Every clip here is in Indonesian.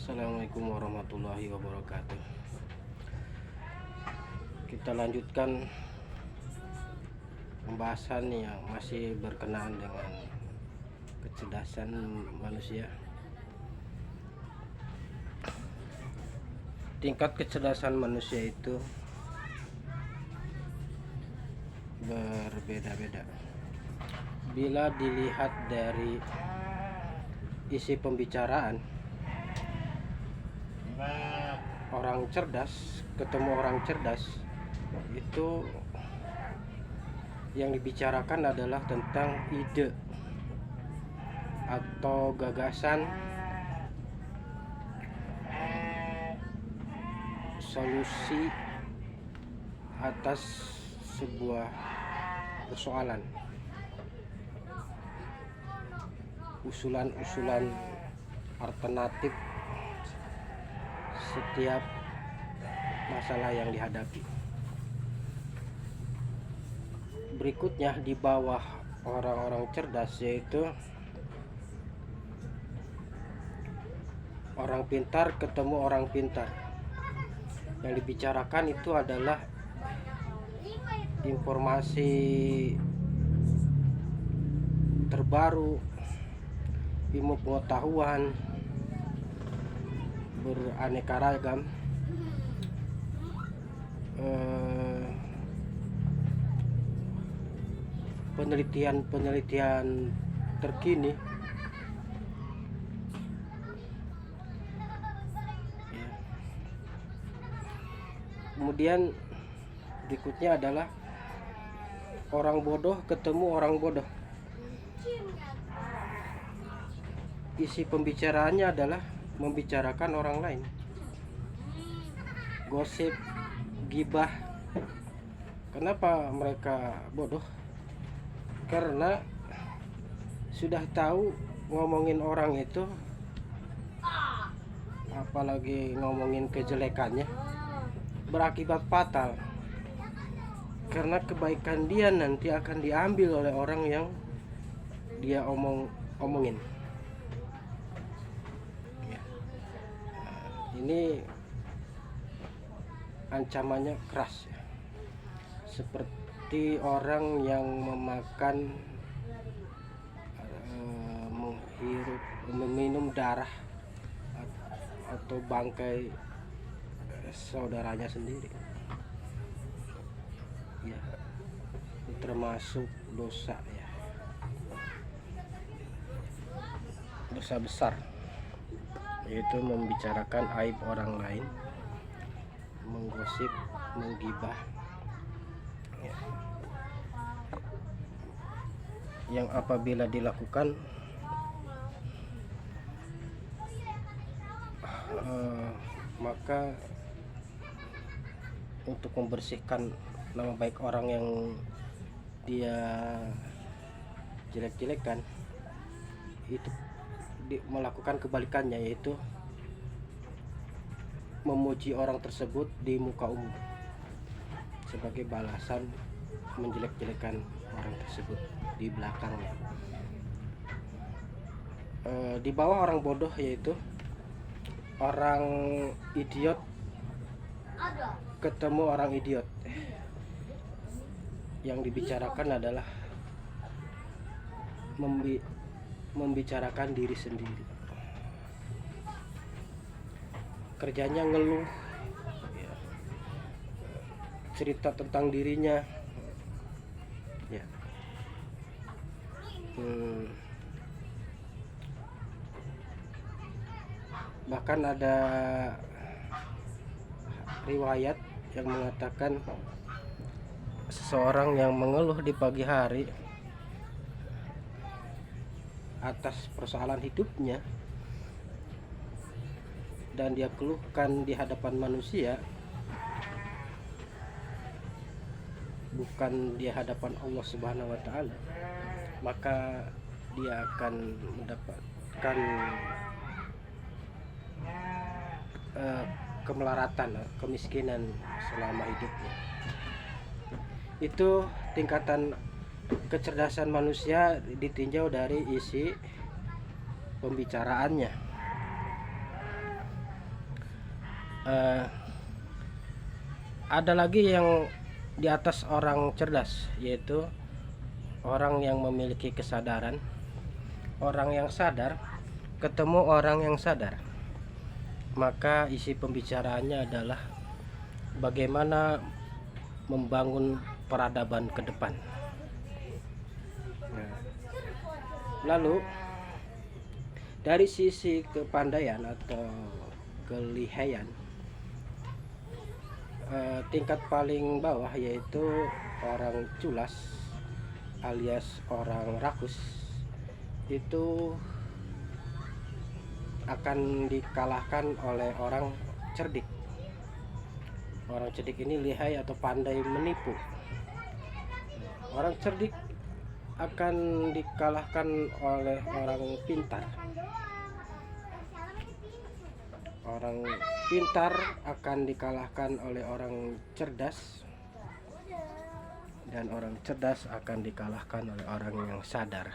Assalamualaikum warahmatullahi wabarakatuh. Kita lanjutkan pembahasan yang masih berkenaan dengan kecerdasan manusia. Tingkat kecerdasan manusia itu berbeda-beda. Bila dilihat dari isi pembicaraan, orang cerdas ketemu orang cerdas, itu yang dibicarakan adalah tentang ide atau gagasan, solusi atas sebuah persoalan, usulan-usulan alternatif setiap masalah yang dihadapi. Berikutnya di bawah orang-orang cerdas, yaitu orang pintar ketemu orang pintar. Yang dibicarakan itu adalah informasi terbaru, ilmu pengetahuan beraneka ragam, penelitian terkini, ya. Kemudian berikutnya adalah orang bodoh ketemu orang bodoh. Isi pembicaraannya adalah membicarakan orang lain, gosip, gibah. Kenapa mereka bodoh? Karena sudah tahu ngomongin orang itu, apalagi ngomongin kejelekannya, berakibat fatal. Karena kebaikan dia nanti akan diambil oleh orang yang dia omongin. Ini ancamannya keras, ya. Seperti orang yang meminum darah atau bangkai saudaranya sendiri, ya, itu termasuk dosa, ya, dosa besar, yaitu membicarakan aib orang lain, menggosip, menggibah, ya. Yang apabila dilakukan maka untuk membersihkan nama baik orang yang dia jelek-jelekan, itu melakukan kebalikannya, yaitu memuji orang tersebut di muka umum sebagai balasan menjelek-jelekan orang tersebut di belakangnya. Di bawah orang bodoh, yaitu orang idiot ketemu orang idiot. Yang dibicarakan adalah membicarakan diri sendiri. Kerjanya ngeluh, ya, cerita tentang dirinya, ya. Bahkan ada riwayat yang mengatakan seseorang yang mengeluh di pagi hari atas persoalan hidupnya dan dia keluhkan di hadapan manusia, bukan di hadapan Allah Subhanahu wa Ta'ala, maka dia akan mendapatkan kemelaratan, kemiskinan selama hidupnya. Itu tingkatan kecerdasan manusia ditinjau dari isi pembicaraannya. Eh, ada lagi yang di atas orang cerdas, yaitu orang yang memiliki kesadaran, orang yang sadar ketemu orang yang sadar. Maka isi pembicaraannya adalah bagaimana membangun peradaban ke depan. Nah, lalu dari sisi kepandaian atau kelihayan, tingkat paling bawah yaitu orang culas alias orang rakus itu akan dikalahkan oleh orang cerdik. Orang cerdik ini lihai atau pandai menipu. Orang cerdik akan dikalahkan oleh orang pintar. Orang pintar akan dikalahkan oleh orang cerdas, dan orang cerdas akan dikalahkan oleh orang yang sadar.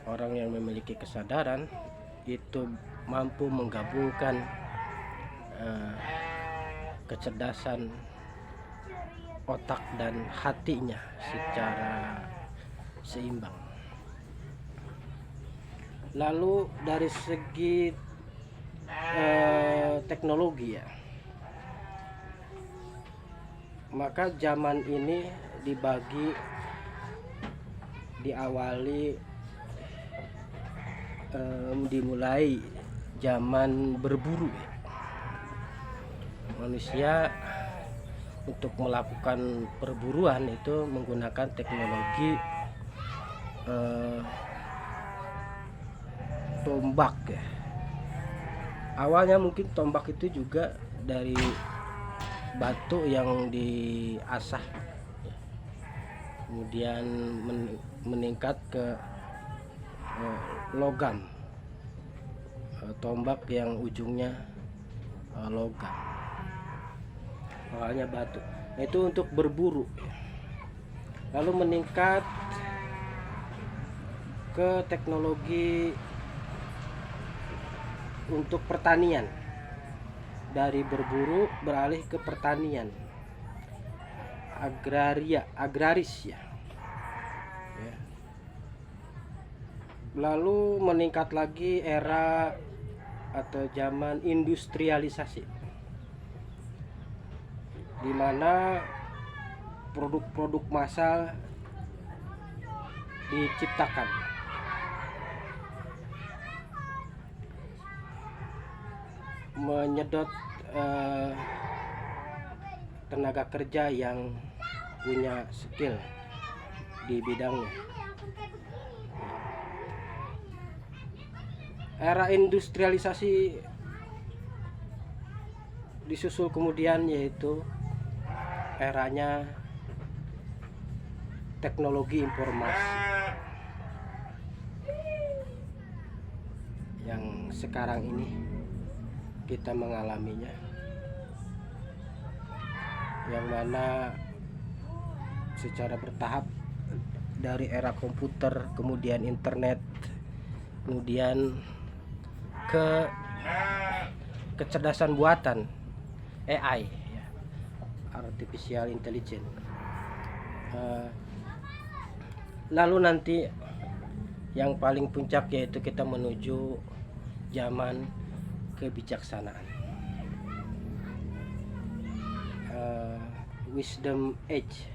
Orang yang memiliki kesadaran itu mampu menggabungkan kecerdasan otak dan hatinya secara seimbang. Lalu dari segi teknologi ya, maka zaman ini diawali dimulai zaman berburu ya. Manusia untuk melakukan perburuan itu menggunakan teknologi tombak ya. Awalnya mungkin tombak itu juga dari batu yang diasah, kemudian meningkat ke logam, tombak yang ujungnya logam. Awalnya batu, nah, itu untuk berburu, lalu meningkat ke teknologi untuk pertanian. Dari berburu beralih ke pertanian, agraris ya. Lalu meningkat lagi era atau zaman industrialisasi, di mana produk-produk massal diciptakan. Menyedot tenaga kerja yang punya skill di bidangnya. Era industrialisasi disusul kemudian yaitu eranya teknologi informasi yang sekarang ini kita mengalaminya, yang mana secara bertahap dari era komputer, kemudian internet, kemudian ke kecerdasan buatan AI ya, artificial intelligence. Lalu nanti yang paling puncak yaitu kita menuju zaman kebijaksanaan, wisdom age,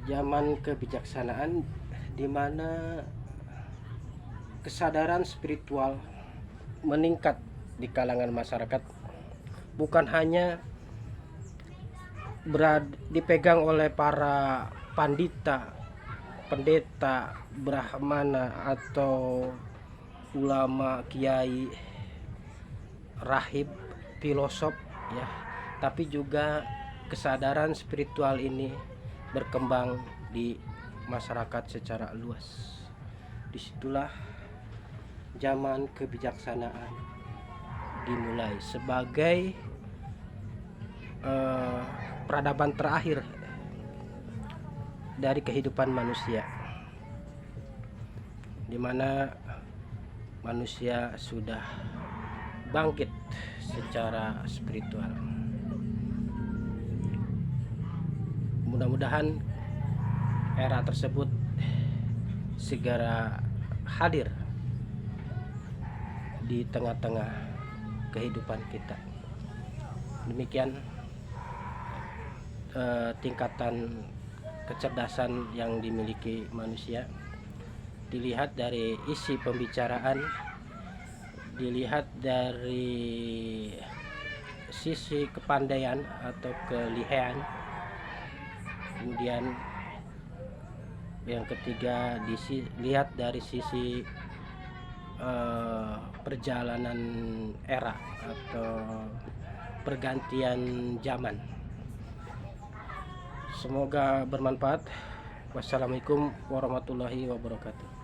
zaman kebijaksanaan di mana kesadaran spiritual meningkat di kalangan masyarakat, bukan hanya dipegang oleh para pandita, pendeta, brahmana atau ulama, kiai, rahib, filosof ya, tapi juga kesadaran spiritual ini berkembang di masyarakat secara luas. Disitulah zaman kebijaksanaan dimulai sebagai peradaban terakhir dari kehidupan manusia, di mana manusia sudah bangkit secara spiritual. Mudah-mudahan era tersebut segera hadir di tengah-tengah kehidupan kita. Demikian tingkatan kecerdasan yang dimiliki manusia dilihat dari isi pembicaraan, dilihat dari sisi kepandaian atau kelihayan, kemudian yang ketiga dilihat dari sisi perjalanan era atau pergantian zaman. Semoga bermanfaat. Wassalamualaikum warahmatullahi wabarakatuh.